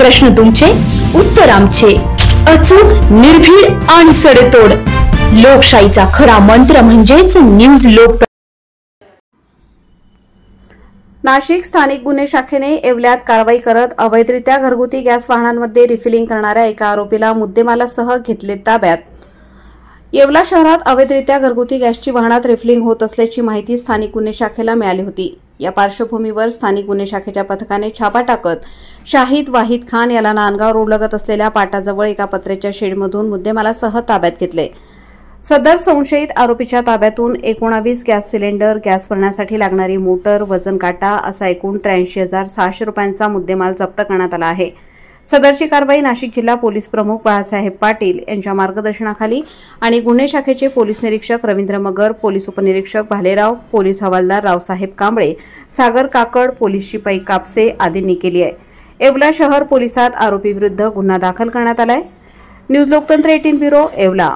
प्रश्न तुमचे, उत्तर आमचे. अचूक, निर्भीड आणि सडेतोड. लोकशाहीचा खरा मंत्र म्हणजेच न्यूज लोक. नाशिक स्थानिक गुन्हे शाखेने येवल्यात कारवाई करत अवैधरित्या घरगुती गॅस वाहनांमध्ये रिफिलिंग करणाऱ्या एका आरोपीला मुद्देमालासह घेतले ताब्यात. येवला शहरात अवैधरित्या घरगुती गॅसची वाहनात रिफिलिंग होत असल्याची माहिती स्थानिक गुन्हे शाखेला मिळाली होती. या पार्श्वभूमीवर स्थानिक गुन्हे शाखेच्या पथकाने छापा टाकत शाहिद वाहिद खान याला नांदगाव रोडलगत असलेल्या पाटाजवळ एका पत्र्याच्या शेडमधून मुद्देमालासह ताब्यात घेतले. सदर संशयित आरोपीच्या ताब्यातून 19 गॅस सिलेंडर, गॅस भरण्यासाठी लागणारी मोटर, वजन काटा असा एकूण 83,600 रुपयांचा मुद्देमाल जप्त करण्यात आला आहे. सदरची कारवाई नाशिक जिल्हा पोलीस प्रमुख बाळासाहेब पाटील यांच्या मार्गदर्शनाखाली आणि गुन्हे शाखेचे पोलीस निरीक्षक रवींद्र मगर, पोलीस उपनिरीक्षक भालेराव, पोलीस हवालदार रावसाहेब कांबळे, सागर काकड, पोलीस शिपाई कापसे आदींनी केली आहे. येवला शहर पोलिसात आरोपी विरुद्ध गुन्हा दाखल करण्यात आलाय. न्यूज लोकतंत्र 18 ब्युरो, येवला.